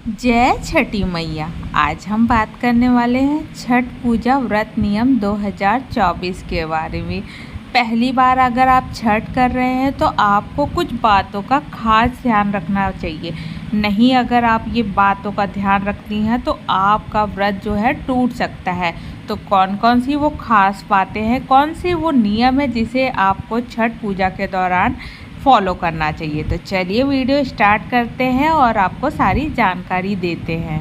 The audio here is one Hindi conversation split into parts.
जय छठी मैया। आज हम बात करने वाले हैं छठ पूजा व्रत नियम 2024 के बारे में। पहली बार अगर आप छठ कर रहे हैं तो आपको कुछ बातों का खास ध्यान रखना चाहिए। नहीं, अगर आप ये बातों का ध्यान रखती हैं तो आपका व्रत जो है टूट सकता है। तो कौन कौन सी वो खास बातें हैं, कौन सी वो नियम है जिसे आपको छठ पूजा के दौरान फॉलो करना चाहिए। तो चलिए वीडियो स्टार्ट करते हैं और आपको सारी जानकारी देते हैं।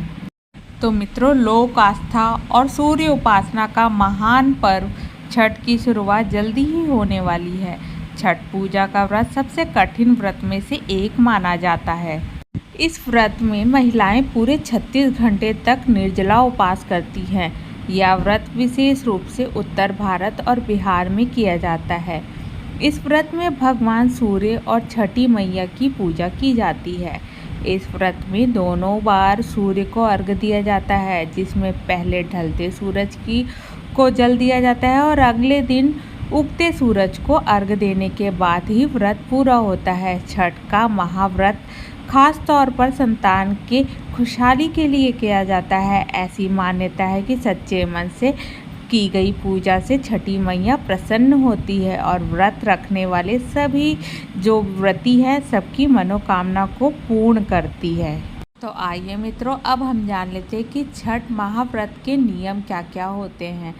तो मित्रों, लोक आस्था और सूर्य उपासना का महान पर्व छठ की शुरुआत जल्दी ही होने वाली है। छठ पूजा का व्रत सबसे कठिन व्रत में से एक माना जाता है। इस व्रत में महिलाएं पूरे 36 घंटे तक निर्जला उपवास करती हैं। यह व्रत विशेष रूप से उत्तर भारत और बिहार में किया जाता है। इस व्रत में भगवान सूर्य और छठी मैया की पूजा की जाती है। इस व्रत में दोनों बार सूर्य को अर्घ्य दिया जाता है, जिसमें पहले ढलते सूरज को जल दिया जाता है और अगले दिन उगते सूरज को अर्घ्य देने के बाद ही व्रत पूरा होता है। छठ का महाव्रत खास तौर पर संतान के खुशहाली के लिए किया जाता है। ऐसी मान्यता है कि सच्चे मन से की गई पूजा से छठी मैया प्रसन्न होती है और व्रत रखने वाले सभी जो व्रती हैं सबकी मनोकामना को पूर्ण करती है। तो आइए मित्रों, अब हम जान लेते हैं कि छठ महाव्रत के नियम क्या क्या होते हैं।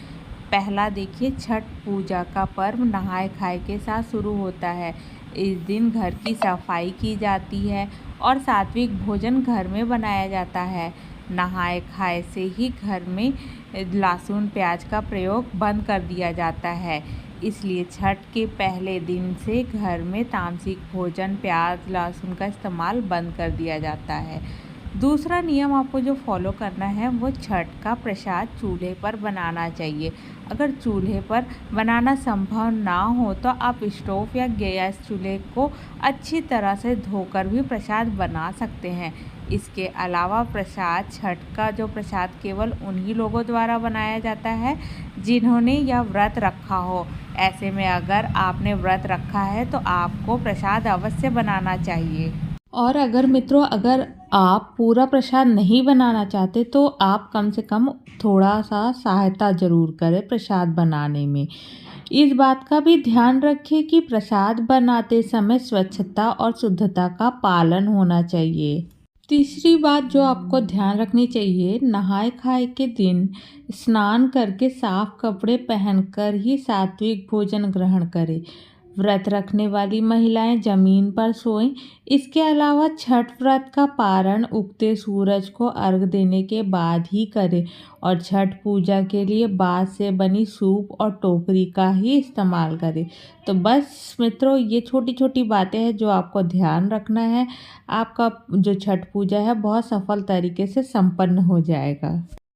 पहला देखिए, छठ पूजा का पर्व नहाए खाए के साथ शुरू होता है। इस दिन घर की सफाई की जाती है और सात्विक भोजन घर में बनाया जाता है। नहाए खाए से ही घर में लहसुन प्याज का प्रयोग बंद कर दिया जाता है। इसलिए छठ के पहले दिन से घर में तामसिक भोजन प्याज लहसुन का इस्तेमाल बंद कर दिया जाता है। दूसरा नियम आपको जो फॉलो करना है वो छठ का प्रसाद चूल्हे पर बनाना चाहिए। अगर चूल्हे पर बनाना संभव ना हो तो आप स्टोव या गैस चूल्हे को अच्छी तरह से धोकर भी प्रसाद बना सकते हैं। इसके अलावा प्रसाद छठ का जो प्रसाद केवल उन्हीं लोगों द्वारा बनाया जाता है जिन्होंने यह व्रत रखा हो। ऐसे में अगर आपने व्रत रखा है तो आपको प्रसाद अवश्य बनाना चाहिए। और अगर मित्रों, अगर आप पूरा प्रसाद नहीं बनाना चाहते तो आप कम से कम थोड़ा सा सहायता ज़रूर करें प्रसाद बनाने में। इस बात का भी ध्यान रखें कि प्रसाद बनाते समय स्वच्छता और शुद्धता का पालन होना चाहिए। तीसरी बात जो आपको ध्यान रखनी चाहिए, नहाए खाए के दिन स्नान करके साफ कपड़े पहनकर ही सात्विक भोजन ग्रहण करें। व्रत रखने वाली महिलाएं जमीन पर सोएं। इसके अलावा छठ व्रत का पारण उगते सूरज को अर्घ्य देने के बाद ही करें और छठ पूजा के लिए बांस से बनी सूप और टोकरी का ही इस्तेमाल करें। तो बस मित्रों, ये छोटी छोटी बातें हैं जो आपको ध्यान रखना है। आपका जो छठ पूजा है बहुत सफल तरीके से संपन्न हो जाएगा।